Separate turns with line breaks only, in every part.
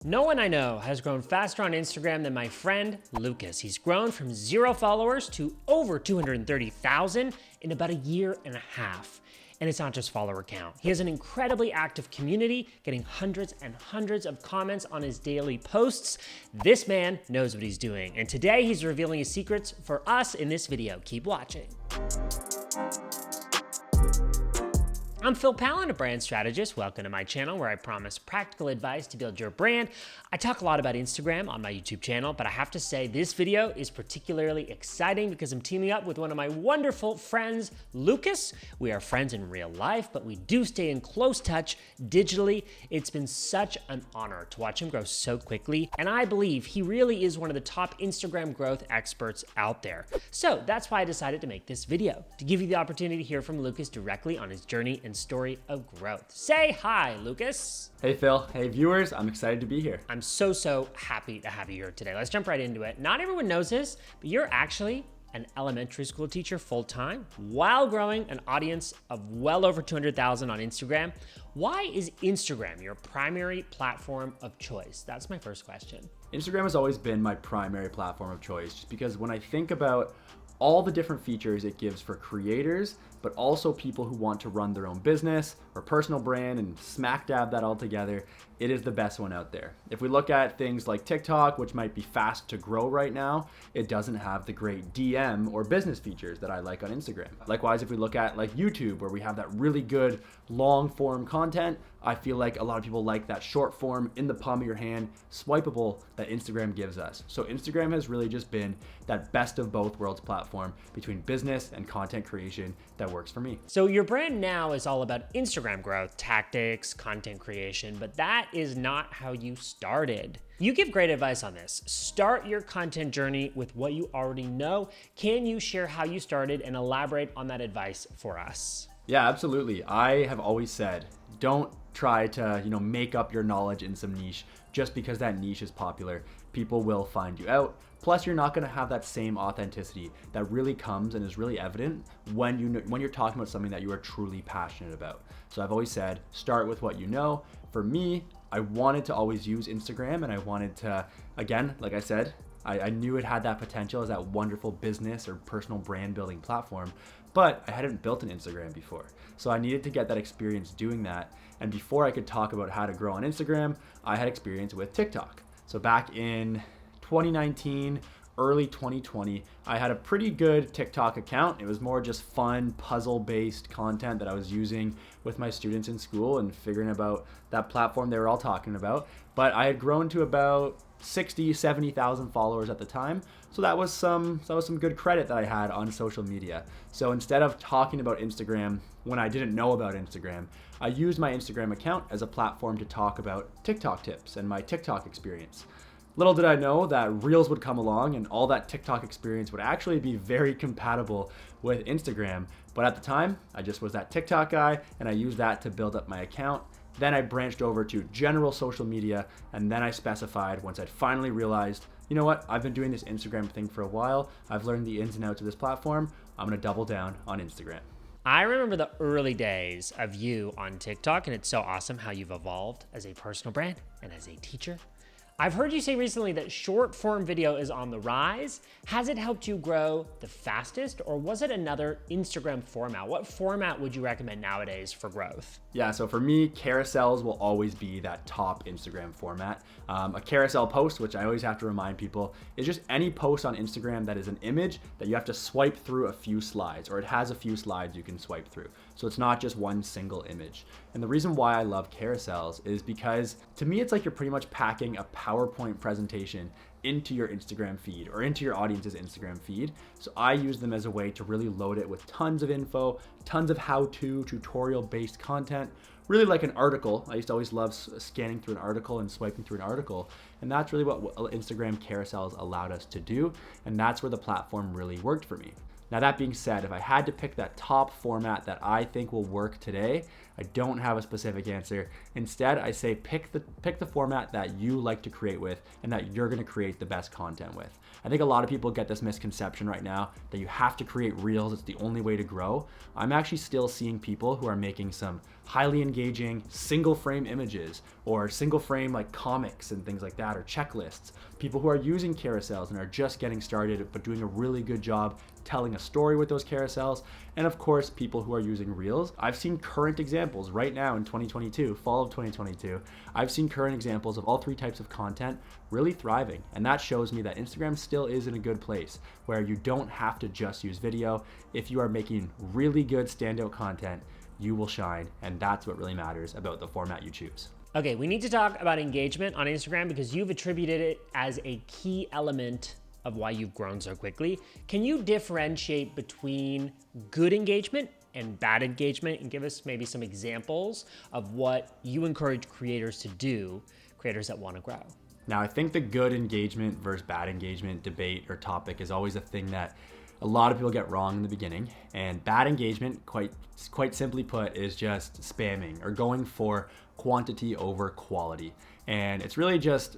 No one I know has grown faster on Instagram than my friend Lucas. He's grown from 0 followers to over 230,000 in about a year and a half. And it's not just follower count. He has an incredibly active community, getting hundreds and hundreds of comments on his daily posts. This man knows what he's doing. And today he's revealing his secrets for us in this video. Keep watching. I'm Phil Pallen, a brand strategist. Welcome to my channel where I promise practical advice to build your brand. I talk a lot about Instagram on my YouTube channel, but I have to say this video is particularly exciting because I'm teaming up with one of my wonderful friends, Lucas. We are friends in real life, but we do stay in close touch digitally. It's been such an honor to watch him grow so quickly, and I believe he really is one of the top Instagram growth experts out there. So that's why I decided to make this video, to give you the opportunity to hear from Lucas directly on his journey and story of growth. Say hi, Lucas.
Hey Phil, hey viewers, I'm excited to be here.
I'm so happy to have you here today. Let's jump right into it. Not everyone knows this, but you're actually an elementary school teacher full-time while growing an audience of well over 200,000 on Instagram. Why is Instagram your primary platform of choice? That's my first question.
Instagram has always been my primary platform of choice just because when I think about all the different features it gives for creators, but also people who want to run their own business or personal brand and smack dab that all together, it is the best one out there. If we look at things like TikTok, which might be fast to grow right now, it doesn't have the great DM or business features that I like on Instagram. Likewise, if we look at like YouTube, where we have that really good long form content, I feel like a lot of people like that short form in the palm of your hand, swipeable that Instagram gives us. So Instagram has really just been that best of both worlds platform between business and content creation that works for me.
So your brand now is all about Instagram growth, tactics, content creation, but that is not how you started. You give great advice on this. Start your content journey with what you already know. Can you share how you started and elaborate on that advice for us?
Yeah, absolutely. I have always said, don't try to, make up your knowledge in some niche just because that niche is popular. People will find you out. Plus, you're not going to have that same authenticity that really comes and is really evident when you're talking about something that you are truly passionate about. So I've always said, start with what you know. For me, I wanted to always use Instagram, and I wanted to, again, like I said, I knew it had that potential as that wonderful business or personal brand building platform, but I hadn't built an Instagram before. So I needed to get that experience doing that. And before I could talk about how to grow on Instagram, I had experience with TikTok. So back in 2019, early 2020, I had a pretty good TikTok account. It was more just fun, puzzle-based content that I was using with my students in school and figuring about that platform they were all talking about. But I had grown to about 60, 70,000 followers at the time. So that was some good credit that I had on social media. So instead of talking about Instagram when I didn't know about Instagram, I used my Instagram account as a platform to talk about TikTok tips and my TikTok experience. Little did I know that Reels would come along and all that TikTok experience would actually be very compatible with Instagram. But at the time, I just was that TikTok guy, and I used that to build up my account. Then I branched over to general social media, and then I specified once I'd finally realized, you know what, I've been doing this Instagram thing for a while. I've learned the ins and outs of this platform. I'm gonna double down on Instagram.
I remember the early days of you on TikTok, and it's so awesome how you've evolved as a personal brand and as a teacher. I've heard you say recently that short form video is on the rise. Has it helped you grow the fastest, or was it another Instagram format? What format would you recommend nowadays for growth?
Yeah, so for me, carousels will always be that top Instagram format. A carousel post, which I always have to remind people, is just any post on Instagram that is an image that you have to swipe through a few slides, or it has a few slides you can swipe through. So it's not just one single image. And the reason why I love carousels is because to me, it's like you're pretty much packing a PowerPoint presentation into your Instagram feed or into your audience's Instagram feed. So I use them as a way to really load it with tons of info, tons of how-to tutorial-based content, really like an article. I used to always love scanning through an article and swiping through an article. And that's really what Instagram carousels allowed us to do. And that's where the platform really worked for me. Now that being said, if I had to pick that top format that I think will work today, I don't have a specific answer. Instead, I say pick the format that you like to create with and that you're gonna create the best content with. I think a lot of people get this misconception right now that you have to create Reels, it's the only way to grow. I'm actually still seeing people who are making some highly engaging single frame images or single frame like comics and things like that, or checklists. People who are using carousels and are just getting started but doing a really good job telling a story with those carousels. And of course, people who are using reels. I've seen current examples right now in 2022, fall of 2022. I've seen current examples of all three types of content really thriving. And that shows me that Instagram still is in a good place where you don't have to just use video. If you are making really good standout content, you will shine. And that's what really matters about the format you choose.
Okay, we need to talk about engagement on Instagram because you've attributed it as a key element of why you've grown so quickly. Can you differentiate between good engagement and bad engagement and give us maybe some examples of what you encourage creators to do, creators that want to grow?
Now, I think the good engagement versus bad engagement debate or topic is always a thing that a lot of people get wrong in the beginning. And bad engagement, quite simply put, is just spamming or going for quantity over quality. And it's really just,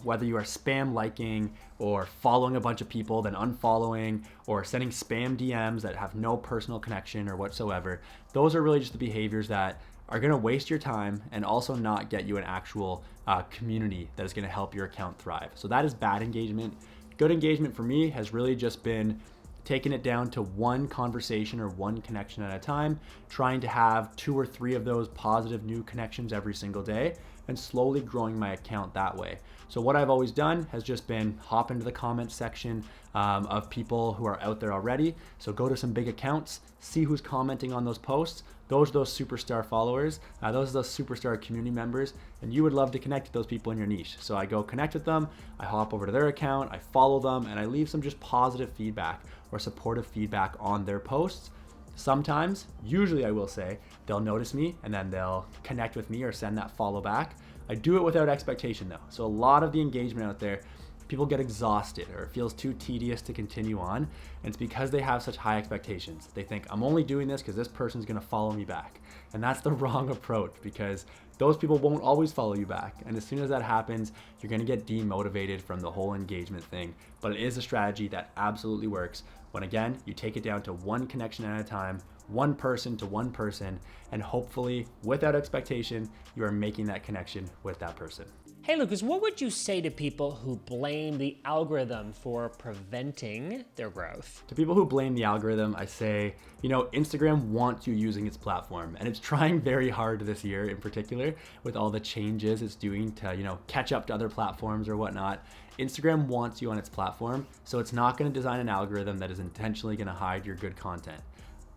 whether you are spam liking or following a bunch of people, then unfollowing, or sending spam DMs that have no personal connection or whatsoever. Those are really just the behaviors that are going to waste your time and also not get you an actual community that is going to help your account thrive. So that is bad engagement. Good engagement for me has really just been taking it down to one conversation or one connection at a time, trying to have 2 or 3 of those positive new connections every single day, and slowly growing my account that way. So what I've always done has just been hop into the comments section of people who are out there already. So go to some big accounts, see who's commenting on those posts. Those are those superstar followers. Those are those superstar community members, and you would love to connect with those people in your niche. So I go connect with them, I hop over to their account, I follow them, and I leave some just positive feedback or supportive feedback on their posts. Sometimes, usually I will say, they'll notice me and then they'll connect with me or send that follow back. I do it without expectation though. So a lot of the engagement out there, people get exhausted or it feels too tedious to continue on. And it's because they have such high expectations. They think, I'm only doing this because this person's gonna follow me back. And that's the wrong approach, because those people won't always follow you back. And as soon as that happens, you're gonna get demotivated from the whole engagement thing. But it is a strategy that absolutely works when, again, you take it down to one connection at a time, one person to one person, and hopefully without expectation, you are making that connection with that person.
Hey Lucas, what would you say to people who blame the algorithm for preventing their growth?
To people who blame the algorithm, I say, Instagram wants you using its platform, and it's trying very hard this year in particular with all the changes it's doing to, catch up to other platforms or whatnot. Instagram wants you on its platform, so it's not going to design an algorithm that is intentionally going to hide your good content.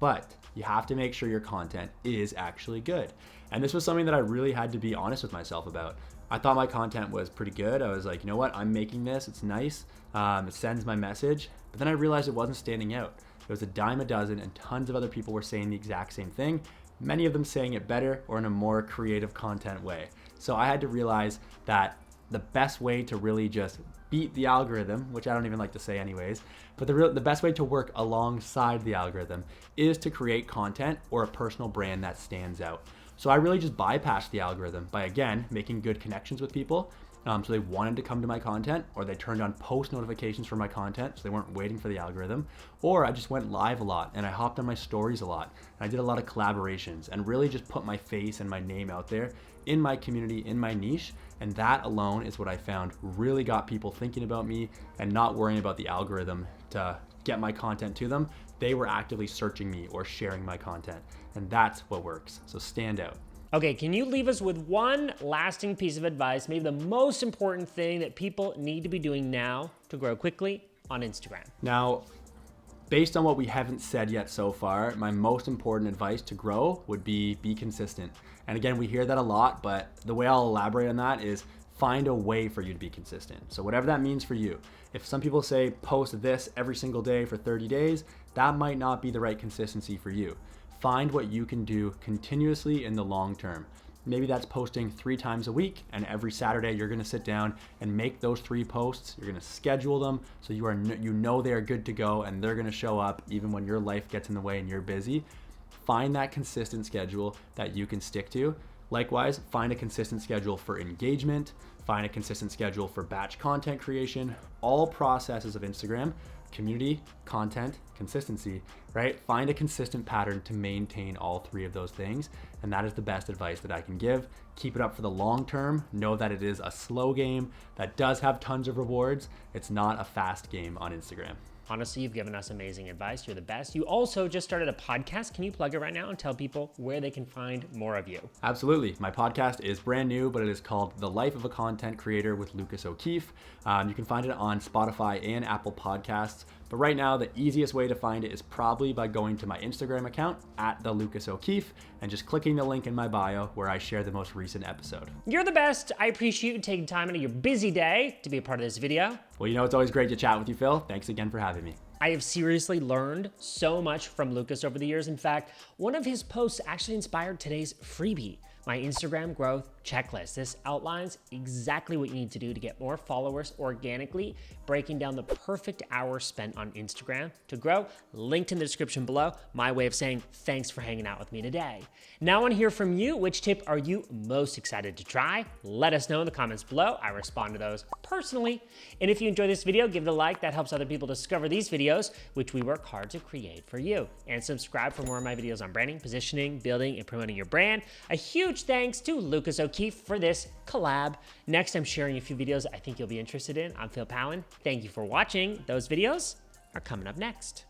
But you have to make sure your content is actually good. And this was something that I really had to be honest with myself about. I thought my content was pretty good. I was like, you know what? I'm making this. It's nice. It sends my message. But then I realized it wasn't standing out. It was a dime a dozen, and tons of other people were saying the exact same thing. Many of them saying it better or in a more creative content way. So I had to realize that the best way to really just beat the algorithm, which I don't even like to say anyways, but the best way to work alongside the algorithm is to create content or a personal brand that stands out. So I really just bypassed the algorithm by, again, making good connections with people. So they wanted to come to my content, or they turned on post notifications for my content so they weren't waiting for the algorithm. Or I just went live a lot and I hopped on my stories a lot. And I did a lot of collaborations and really just put my face and my name out there in my community, in my niche. And that alone is what I found really got people thinking about me and not worrying about the algorithm to get my content to them. They were actively searching me or sharing my content. And that's what works. So stand out.
Okay, can you leave us with one lasting piece of advice, maybe the most important thing that people need to be doing now to grow quickly on Instagram?
Now, based on what we haven't said yet so far, my most important advice to grow would be consistent. And again, we hear that a lot, but the way I'll elaborate on that is find a way for you to be consistent. So whatever that means for you. If some people say post this every single day for 30 days, that might not be the right consistency for you. Find what you can do continuously in the long term. Maybe that's posting 3 times a week, and every Saturday you're gonna sit down and make those 3 posts. You're gonna schedule them so they are good to go and they're gonna show up even when your life gets in the way and you're busy. Find that consistent schedule that you can stick to. Likewise, find a consistent schedule for engagement, find a consistent schedule for batch content creation, all processes of Instagram, community, content, consistency, right? Find a consistent pattern to maintain all three of those things. And that is the best advice that I can give. Keep it up for the long term. Know that it is a slow game that does have tons of rewards. It's not a fast game on Instagram.
Honestly, you've given us amazing advice. You're the best. You also just started a podcast. Can you plug it right now and tell people where they can find more of you?
Absolutely. My podcast is brand new, but it is called The Life of a Content Creator with Lucas O'Keefe. You can find it on Spotify and Apple Podcasts. But right now, the easiest way to find it is probably by going to my Instagram account @TheLucasO'Keefe and just clicking the link in my bio where I share the most recent episode.
You're the best. I appreciate you taking time out of your busy day to be a part of this video.
Well, it's always great to chat with you, Phil. Thanks again for having me.
I have seriously learned so much from Lucas over the years. In fact, one of his posts actually inspired today's freebie, my Instagram growth checklist. This outlines exactly what you need to do to get more followers organically, breaking down the perfect hour spent on Instagram to grow. Linked in the description below. My way of saying thanks for hanging out with me today. Now I want to hear from you. Which tip are you most excited to try? Let us know in the comments below. I respond to those personally. And if you enjoyed this video, give it a like. That helps other people discover these videos, which we work hard to create for you. And subscribe for more of my videos on branding, positioning, building, and promoting your brand. A huge thanks to Lucas O'Keefe for this collab. Next, I'm sharing a few videos I think you'll be interested in. I'm Phil Pallen. Thank you for watching. Those videos are coming up next.